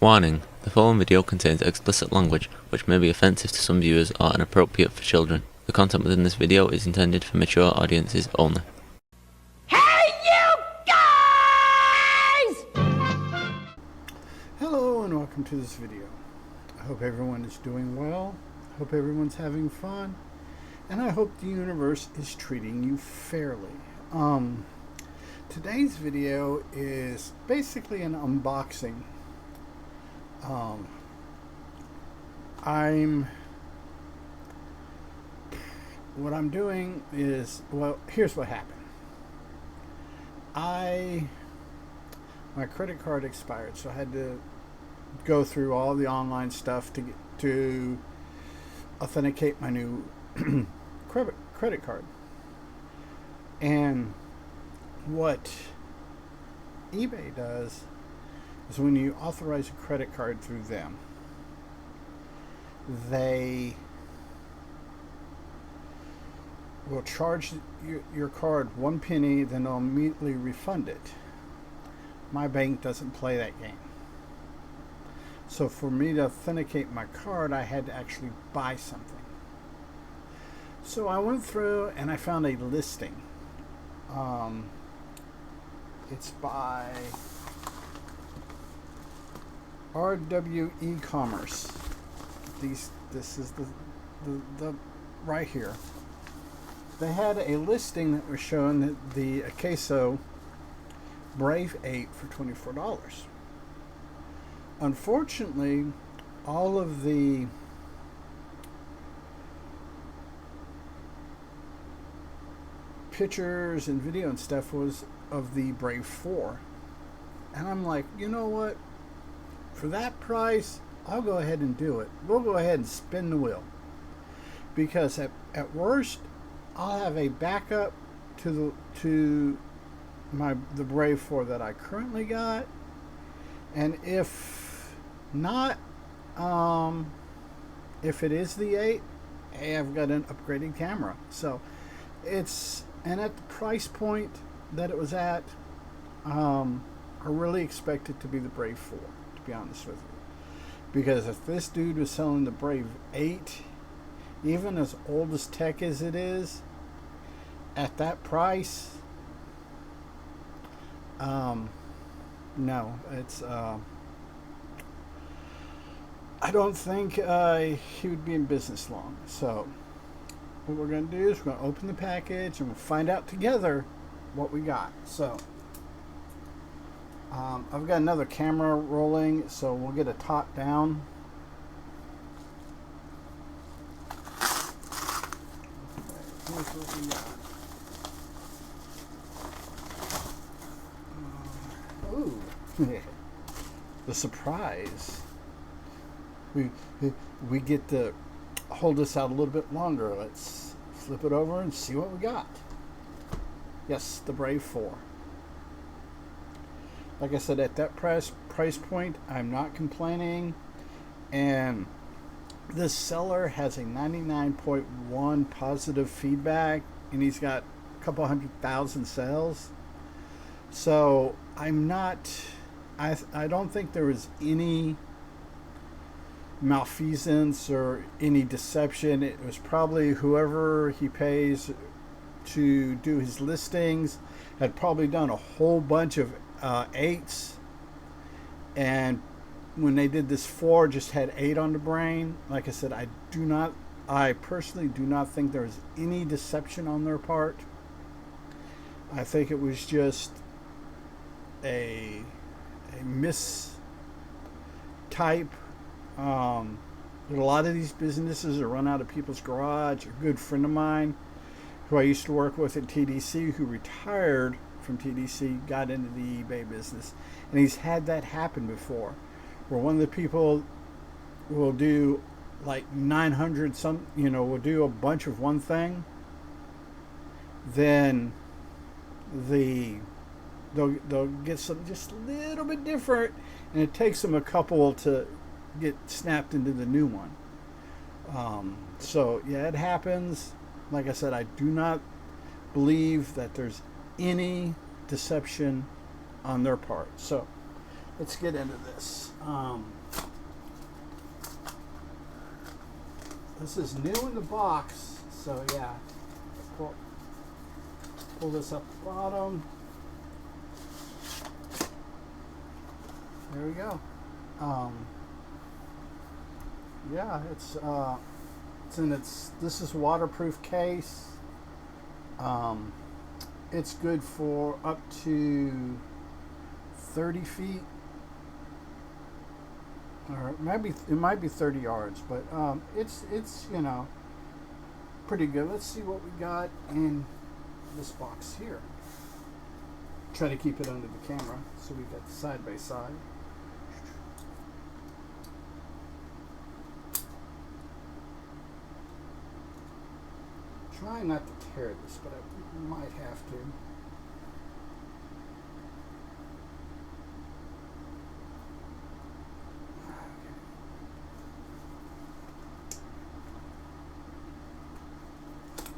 Warning: the following video contains explicit language which may be offensive to some viewers or inappropriate for children. The content within this video is intended for mature audiences only. Hey, you guys! Hello and welcome to this video. I hope everyone is doing well. I hope everyone's having fun. And I hope the universe is treating you fairly. Today's video is basically an unboxing. What I'm doing is, well, here's what happened. My credit card expired, so I had to go through all the online stuff to authenticate my new credit card. And what eBay does is when you authorize a credit card through them, they will charge your card 1 penny, then they'll immediately refund it. My bank doesn't play that game. So for me to authenticate my card, I had to actually buy something. So I went through and I found a listing. It's by RW e-commerce. This is the right here. They had a listing that was showing that the Akaso Brave 8 for $24. Unfortunately, all of the pictures and video and stuff was of the Brave 4. And I'm like, you know what? For that price, I'll go ahead and do it. We'll go ahead and spin the wheel. Because at worst, I'll have a backup to the Brave 4 that I currently got. And if not, if it is the 8, hey, I've got an upgraded camera. So and at the price point that it was at, I really expect it to be the Brave 4, to be honest with you. Because if this dude was selling the Brave 8, even as old as tech as it is, at that price, no, it's, I don't think he would be in business long. So what we're going to do is we're going to open the package and we'll find out together what we got. So I've got another camera rolling, so we'll get a top down. Okay, here's what we got. Ooh, the surprise. We get to hold this out a little bit longer. Let's flip it over and see what we got. Yes, the Brave 4. Like I said, at that price point, I'm not complaining. And this seller has a 99.1 positive feedback, and he's got a couple 100,000 sales. So I'm not, I don't think there was any malfeasance or any deception. It was probably whoever he pays to do his listings had probably done a whole bunch of 8s, and when they did this 4, just had 8 on the brain. Like I said, I personally do not think there was any deception on their part. I think it was just a mistype. A lot of these businesses are run out of people's garage. A good friend of mine who I used to work with at TDC, who retired from TDC, got into the eBay business, and he's had that happen before, where one of the people will do like 900 will do a bunch of one thing, then they'll get something just a little bit different, and it takes them a couple to get snapped into the new one. So yeah, it happens. Like I said, I do not believe that there's any deception on their part. So let's get into this. This is new in the box, so yeah. Pull this up the bottom. There we go. Yeah, it's in its. This is waterproof case. It's good for up to 30 feet, or maybe it might be 30 yards, but it's you know, pretty good. Let's see what we got in this box here. Try to keep it under the camera, so we got the side by side. Try not to tear this, but I might have to.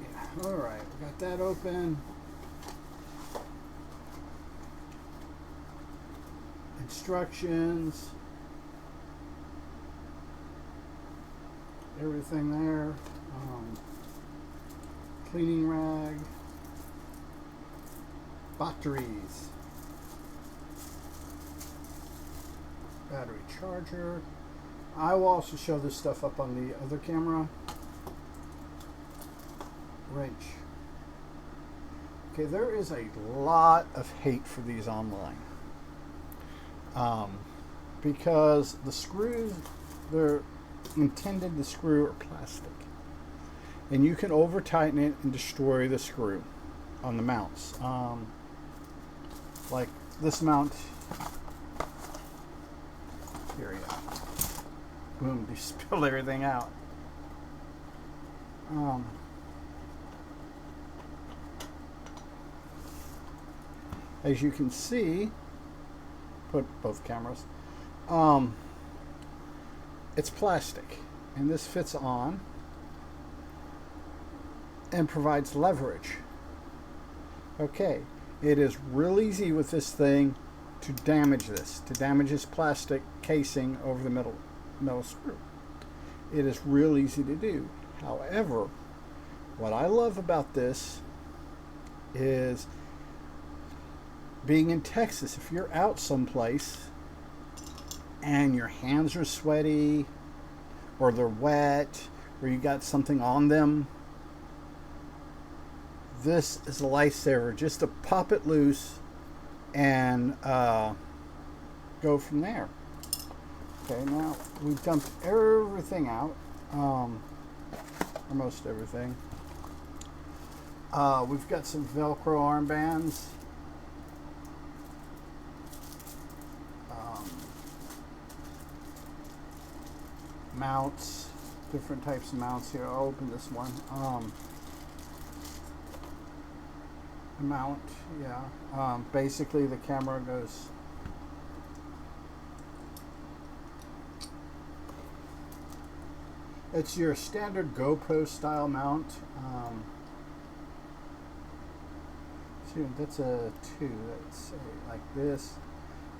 Yeah, all right, we got that open. Instructions. Everything there. Cleaning rag, batteries, battery charger. I will also show this stuff up on the other camera. Wrench. Okay, there is a lot of hate for these online. Because the screws they're intended to screw are plastic. And you can over tighten it and destroy the screw on the mounts. Like this mount. Here you go. Boom, you spilled everything out. As you can see, put both cameras. It's plastic, and this fits on and provides leverage. Okay, it is real easy with this thing to damage this plastic casing over the metal screw. It is real easy to do. However, what I love about this is being in Texas. If you're out someplace and your hands are sweaty or they're wet or you got something on them, this is a lifesaver, just to pop it loose and go from there. Okay, now we've dumped everything out, or most everything. We've got some Velcro armbands. Mounts, different types of mounts here. I'll open this one. Mount, yeah. Basically the camera goes it's your standard GoPro style mount. See, that's a 2. That's like this.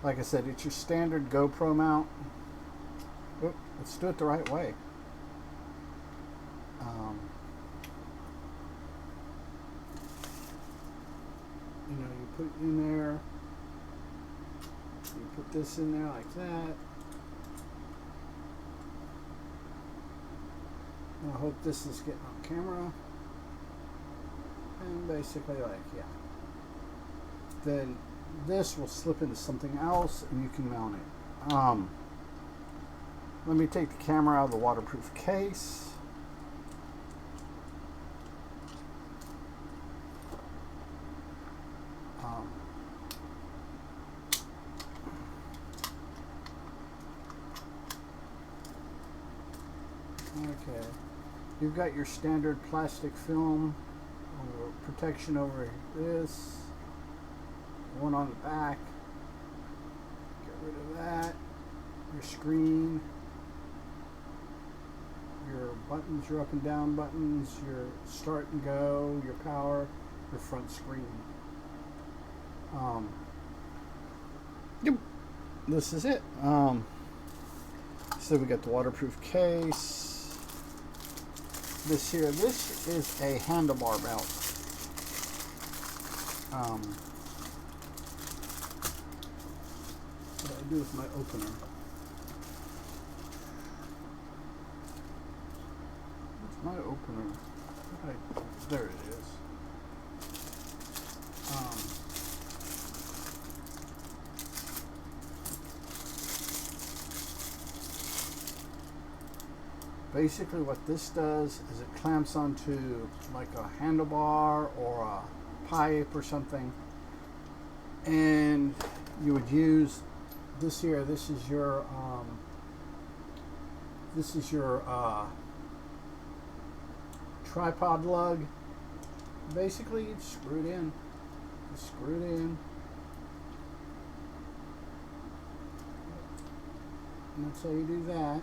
Like I said, it's your standard GoPro mount. Oop, let's do it the right way. You know, you put it in there, you put this in there like that. I hope this is getting on camera. And basically like, yeah. Then this will slip into something else and you can mount it. Let me take the camera out of the waterproof case. Okay, you've got your standard plastic film or protection over this, one on the back, get rid of that, your screen, your buttons, your up and down buttons, your start and go, your power, your front screen. this is it. So we got the waterproof case. This is a handlebar belt. What do I do with my opener? What's my opener? There it is. Basically what this does is it clamps onto like a handlebar or a pipe or something, and you would use this here. This is your tripod lug. Basically you screw it in. Just screw it in. And that's how you do that.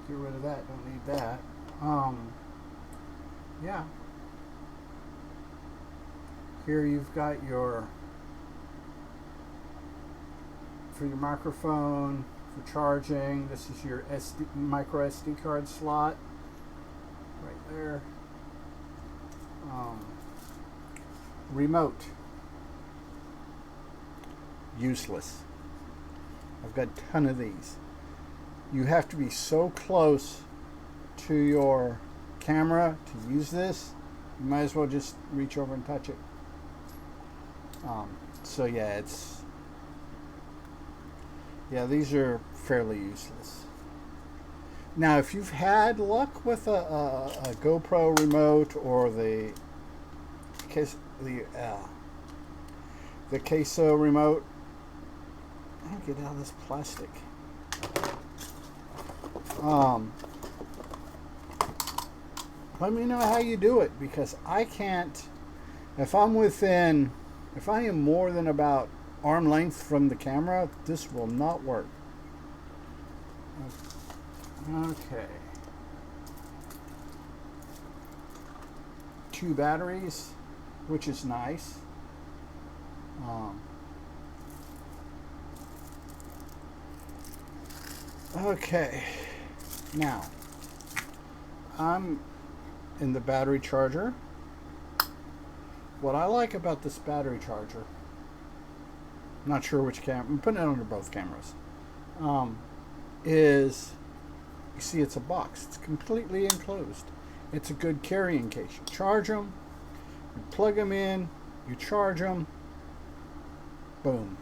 Get rid of that, don't need that. Yeah. Here you've got your, for your microphone, for charging. This is your micro SD card slot. Right there. Remote. Useless. I've got a ton of these. You have to be so close to your camera to use this. You might as well just reach over and touch it. So yeah, these are fairly useless. Now, if you've had luck with a GoPro remote or the Akaso remote, I'll get out of this plastic. Let me know how you do it, because I can't. If I am more than about arm length from the camera, this will not work. Okay. 2 batteries, which is nice. Okay. Now, I'm in the battery charger. What I like about this battery charger, I'm not sure which camera, I'm putting it under both cameras, is, you see it's a box. It's completely enclosed. It's a good carrying case. You charge them, you plug them in, you charge them, boom.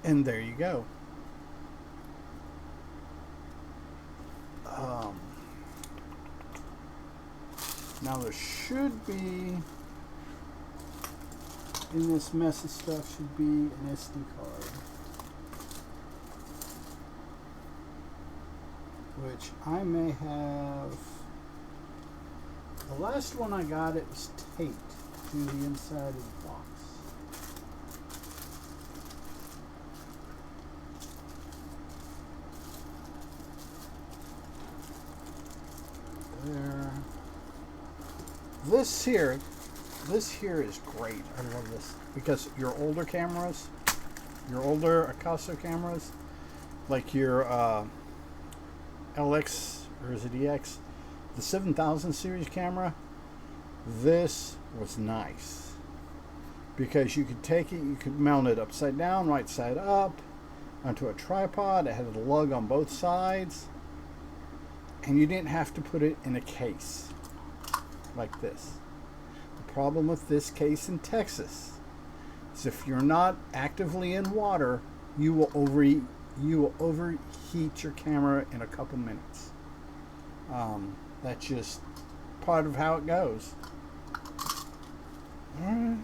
And there you go. Now there should be, in this mess of stuff, should be an SD card, which I may have. The last one I got, it was taped to the inside of the box. There. This here is great. I love this because your older cameras, your older Akaso cameras, like your LX or is it EX, the 7000 series camera, this was nice because you could take it, you could mount it upside down, right side up, onto a tripod. It had a lug on both sides, and you didn't have to put it in a case like this. The problem with this case in Texas is if you're not actively in water, you will overheat your camera in a couple minutes. That's just part of how it goes. Alright.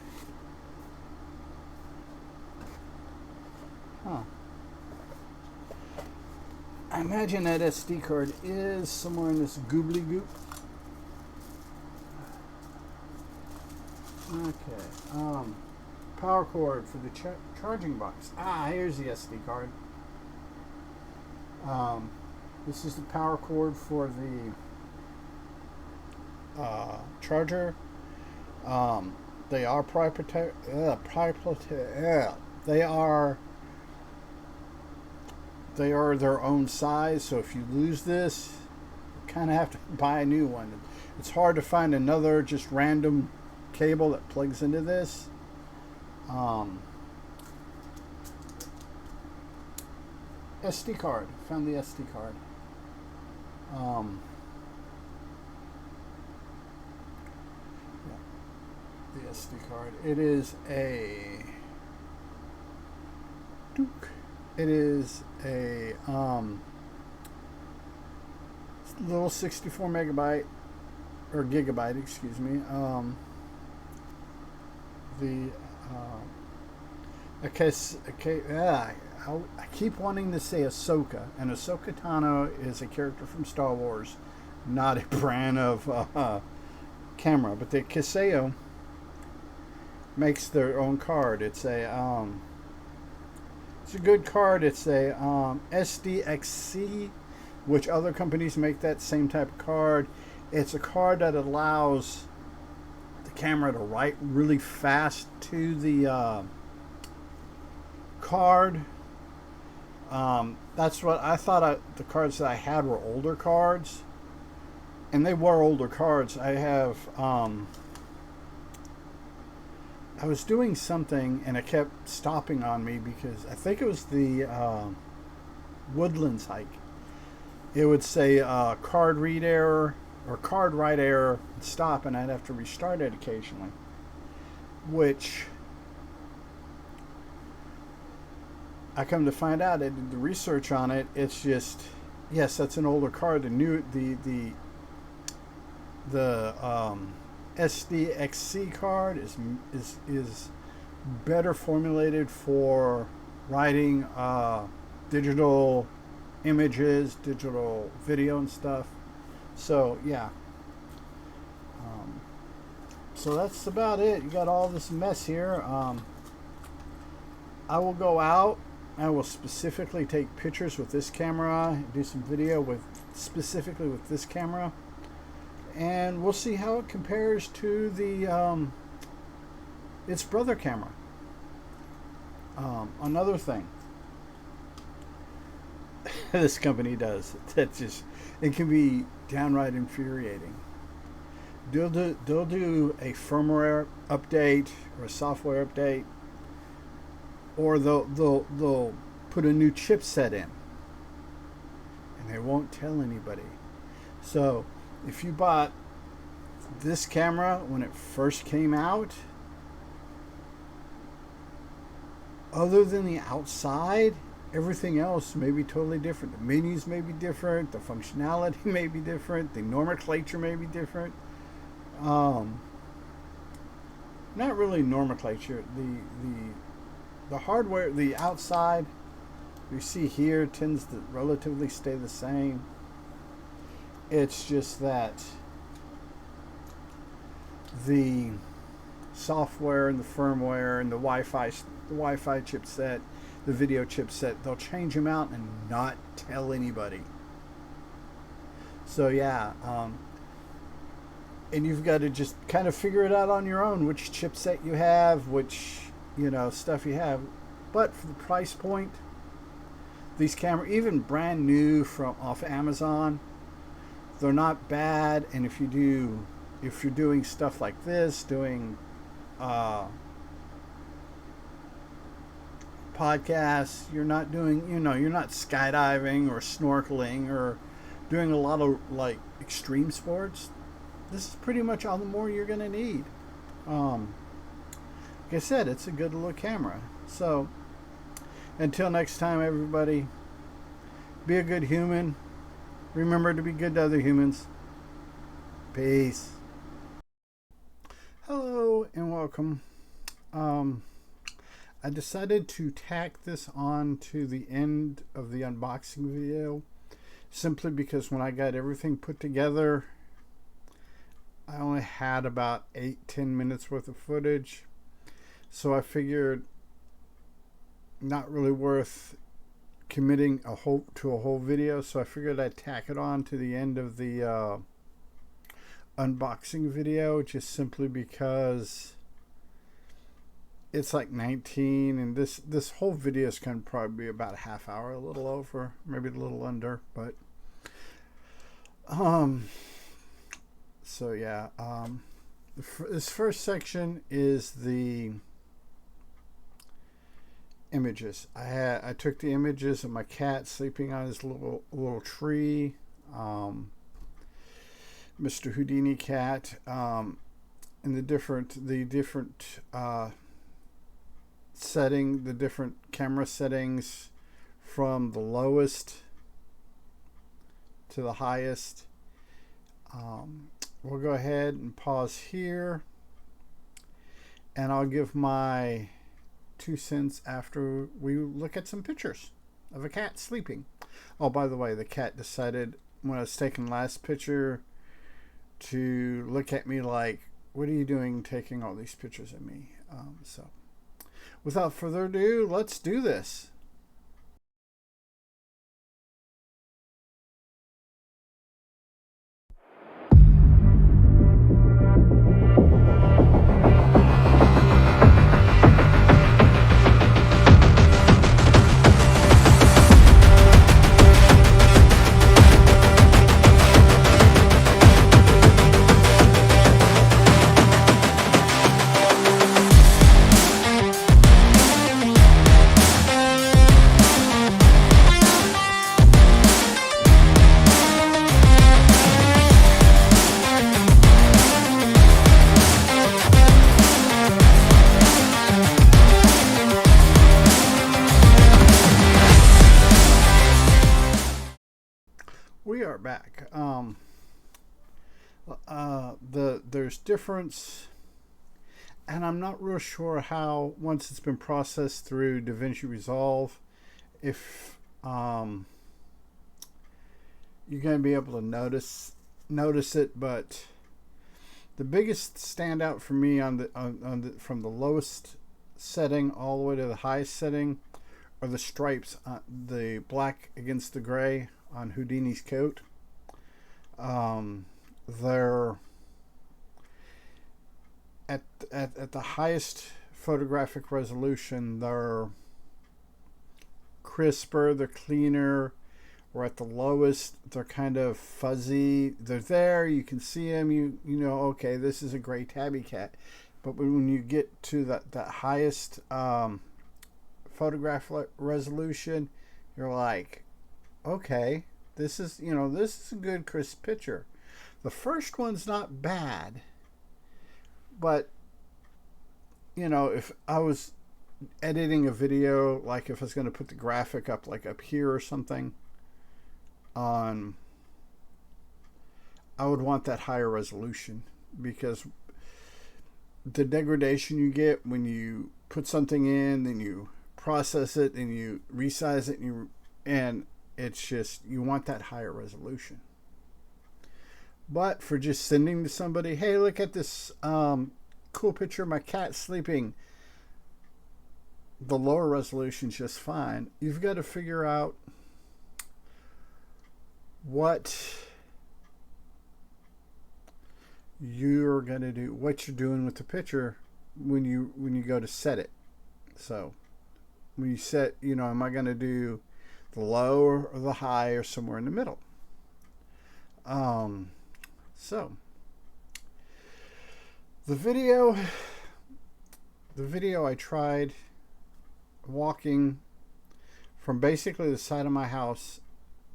Huh. I imagine that SD card is somewhere in this goobly goop. Okay. Power cord for the charging box. Here's the SD card. This is the power cord for the charger. They are they are their own size. So if you lose this, you kind of have to buy a new one. It's hard to find another just random cable that plugs into this. SD card. Found the SD card. The SD card. It is a It is a little 64 megabyte or gigabyte, excuse me. I keep wanting to say Ahsoka, and Ahsoka Tano is a character from Star Wars, not a brand of camera. But the Kaseo makes their own card. It's a good card. It's a SDXC, which other companies make that same type of card. It's a card that allows the camera to write really fast to the card. That's what I thought. The cards that I had were older cards, and they were older cards. I have I was doing something and it kept stopping on me because I think it was the Woodlands hike. It would say card read error or card write error, stop, and I'd have to restart it occasionally, which I come to find out, I did the research on it. It's just, yes, that's an older card. The SDXC card is better formulated for writing digital images, digital video and stuff. So yeah. So that's about it. You got all this mess here. I will go out. I will specifically take pictures with this camera, do some video specifically with this camera, and we'll see how it compares to the its brother camera. Another thing this company does that just, it can be downright infuriating. They'll do a firmware update or a software update, or they'll put a new chipset in, and they won't tell anybody. So if you bought this camera when it first came out, other than the outside, everything else may be totally different. The menus may be different, the functionality may be different, the nomenclature may be different. Not really nomenclature. The hardware, the outside, you see here, tends to relatively stay the same. It's just that the software and the firmware and the Wi-Fi chipset, the video chipset, they'll change them out and not tell anybody. So yeah, and you've got to just kind of figure it out on your own, which chipset you have, which stuff you have. But for the price point, these cameras, even brand new from off Amazon, they're not bad. And if you're doing stuff like this, doing podcasts, you're not doing, you're not skydiving or snorkeling or doing a lot of like extreme sports, this is pretty much all the more you're going to need. Like I said, it's a good little camera. So until next time, everybody, be a good human. Remember to be good to other humans. Peace. Hello and welcome. I decided to tack this on to the end of the unboxing video simply because when I got everything put together, I only had about 8-10 minutes worth of footage. So I figured not really worth committing to a whole video, so I figured I'd tack it on to the end of the unboxing video, just simply because it's like 19, and this whole video is going to probably be about a half hour, a little over, maybe a little under, but so yeah, this first section is the images. I took the images of my cat sleeping on his little tree, Mr. Houdini cat, and the different the different camera settings from the lowest to the highest. We'll go ahead and pause here, and I'll give my 2 cents after we look at some pictures of a cat sleeping. Oh, by the way, the cat decided when I was taking the last picture to look at me like, what are you doing taking all these pictures of me? So without further ado, let's do this. We are back. There's difference, and I'm not real sure how, once it's been processed through DaVinci Resolve, if you're going to be able to notice it. But the biggest standout for me from the lowest setting all the way to the highest setting are the stripes, the black against the gray on Houdini's coat. They're at the highest photographic resolution, they're crisper, they're cleaner. Or at the lowest, they're kind of fuzzy. They're there, you can see them, you know, okay, this is a gray tabby cat. But when you get to that highest photograph resolution, you're like, okay, this is a good crisp picture. The first one's not bad, but if I was editing a video, like if I was going to put the graphic up like up here or something, I would want that higher resolution, because the degradation you get when you put something in, then you process it and you resize it, and it's just, you want that higher resolution. But for just sending to somebody, hey, look at this cool picture of my cat sleeping, the lower resolution is just fine. You've got to figure out what you're going to do, what you're doing with the picture when you go to set it. So when you set, am I going to do the low or the high or somewhere in the middle? So the video I tried walking from basically the side of my house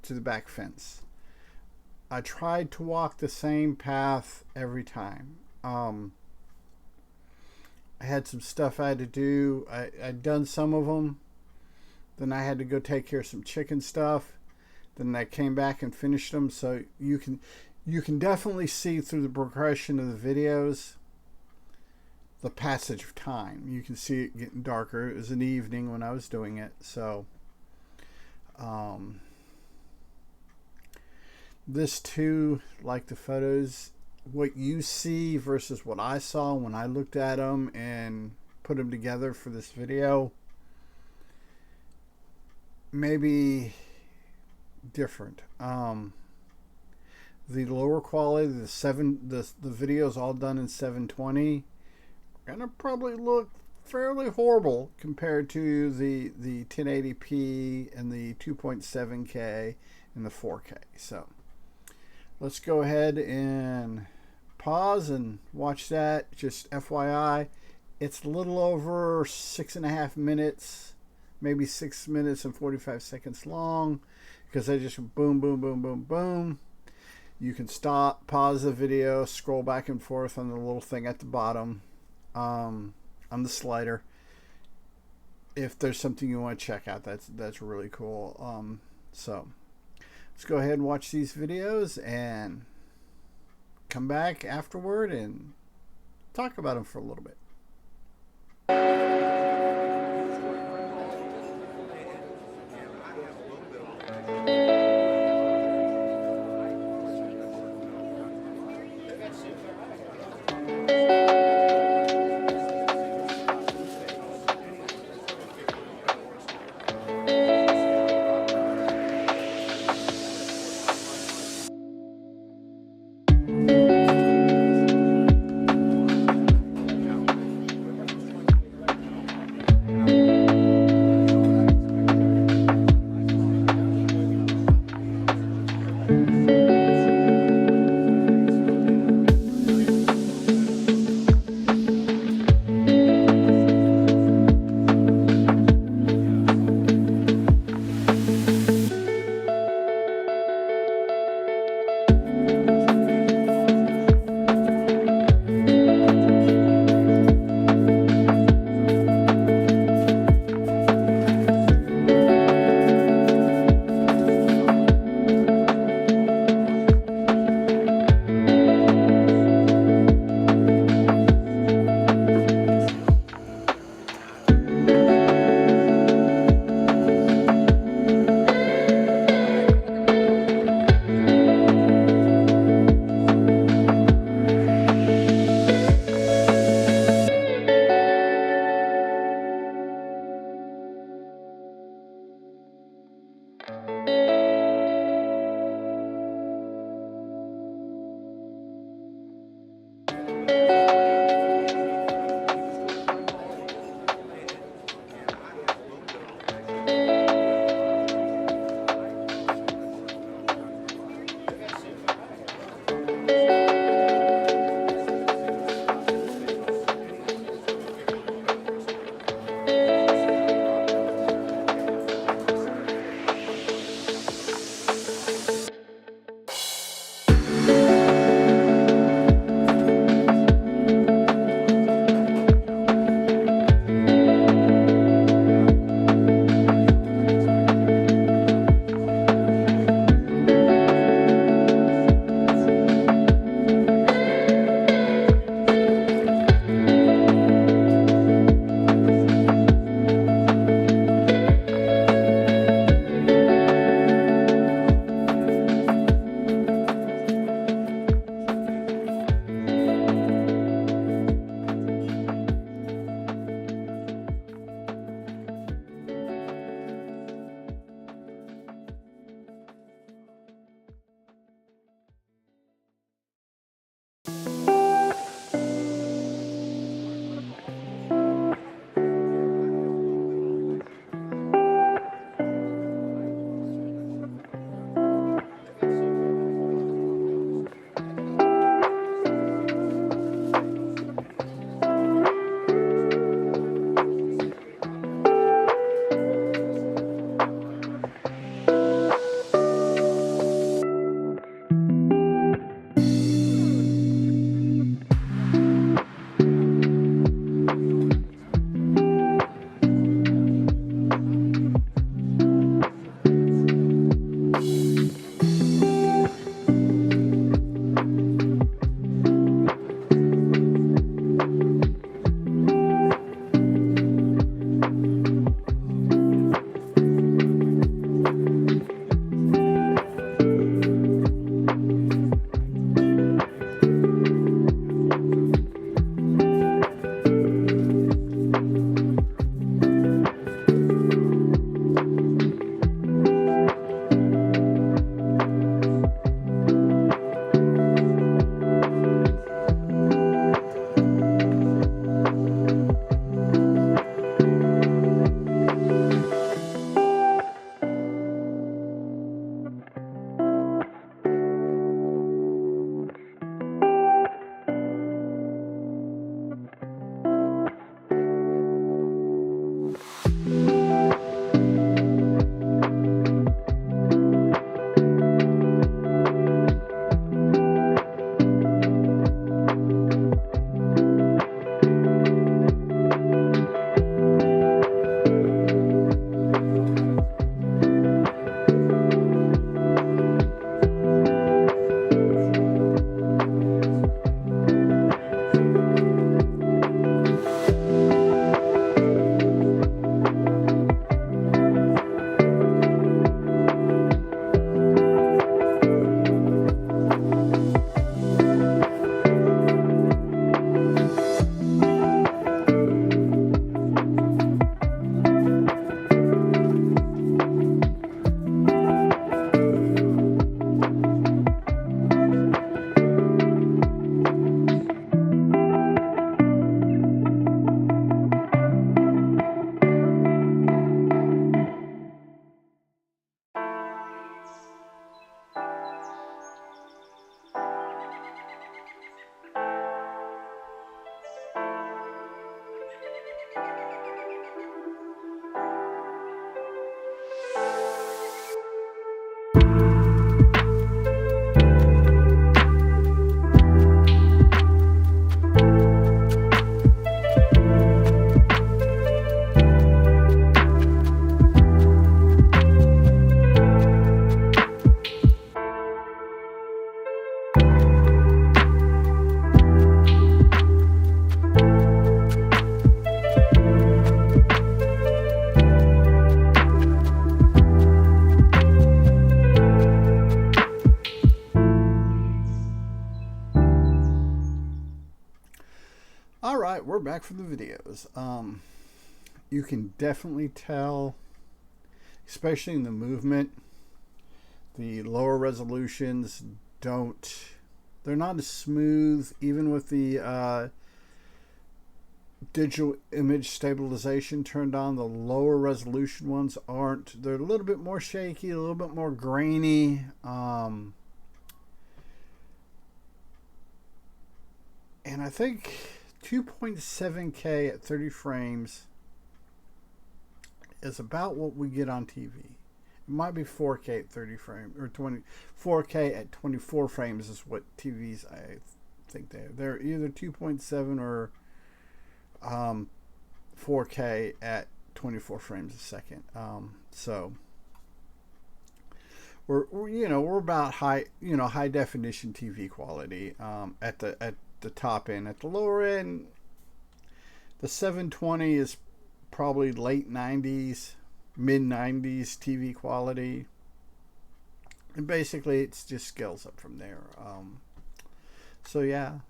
to the back fence. I tried to walk the same path every time. I had some stuff I had to do. I'd done some of them. Then I had to go take care of some chicken stuff. Then I came back and finished them. So you can definitely see through the progression of the videos the passage of time. You can see it getting darker. It was an evening when I was doing it. So this too, like the photos, what you see versus what I saw when I looked at them and put them together for this video, maybe different. The lower quality, the videos all done in 720, gonna probably look fairly horrible compared to the 1080p and the 2.7K and the 4K. So let's go ahead and pause and watch that. Just FYI, it's a little over 6.5 minutes, maybe 6 minutes and 45 seconds long, because I just boom, boom, boom, boom, boom. You can stop, pause the video, scroll back and forth on the little thing at the bottom, on the slider. If there's something you want to check out, that's really cool. So let's go ahead and watch these videos and come back afterward and talk about them for a little bit. we're back for the videos. You can definitely tell, especially in the movement, the lower resolutions they're not as smooth, even with the digital image stabilization turned on. The lower resolution ones aren't. They're a little bit more shaky, a little bit more grainy. And I think 2.7K at 30 frames is about what we get on TV. It might be 4K at 30 frames, or 4K at 24 frames is what TVs, I think they're either 2.7 or 4K at 24 frames a second. So we're about high definition TV quality at the top end. At the lower end, the 720 is probably late 90s, mid 90s TV quality, and basically it's just scales up from there. So yeah,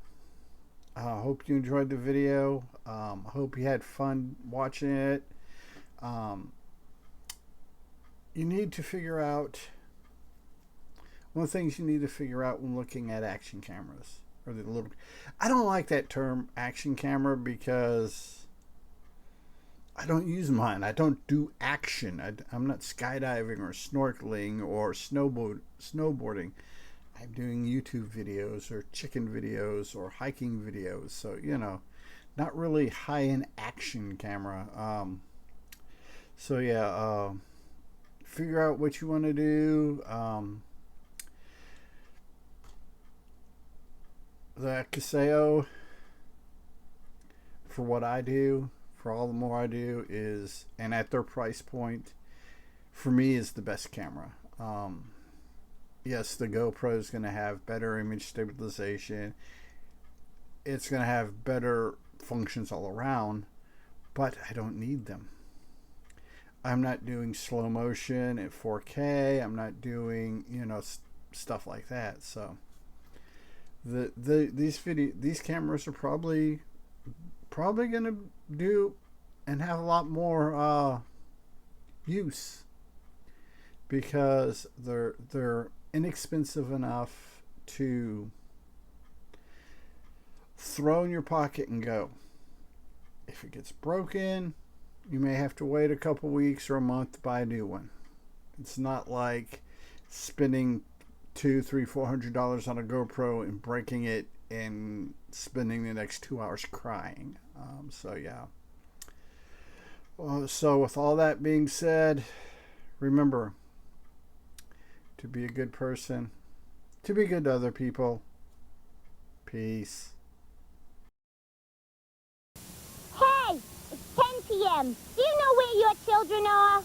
I hope you enjoyed the video. I hope you had fun watching it. You need to figure out, one of the things you need to figure out when looking at action cameras, or the little, I don't like that term action camera because I don't use mine. I don't do action. I'm not skydiving or snorkeling or snowboarding. I'm doing YouTube videos or chicken videos or hiking videos. So, not really high-end action camera. So, yeah, figure out what you want to do. The Akaso, for what I do, for all the more I do, is, and at their price point, for me, is the best camera. Yes, the GoPro is going to have better image stabilization. It's going to have better functions all around, but I don't need them. I'm not doing slow motion at 4K. I'm not doing, stuff like that. So these cameras are probably going to do and have a lot more use, because they're inexpensive enough to throw in your pocket and go. If it gets broken, you may have to wait a couple weeks or a month to buy a new one. It's not like spending $200, $300, $400 on a GoPro and breaking it and spending the next 2 hours crying. So yeah. So with all that being said, remember to be a good person, to be good to other people. Peace. Hey, it's 10 p.m. Do you know where your children are?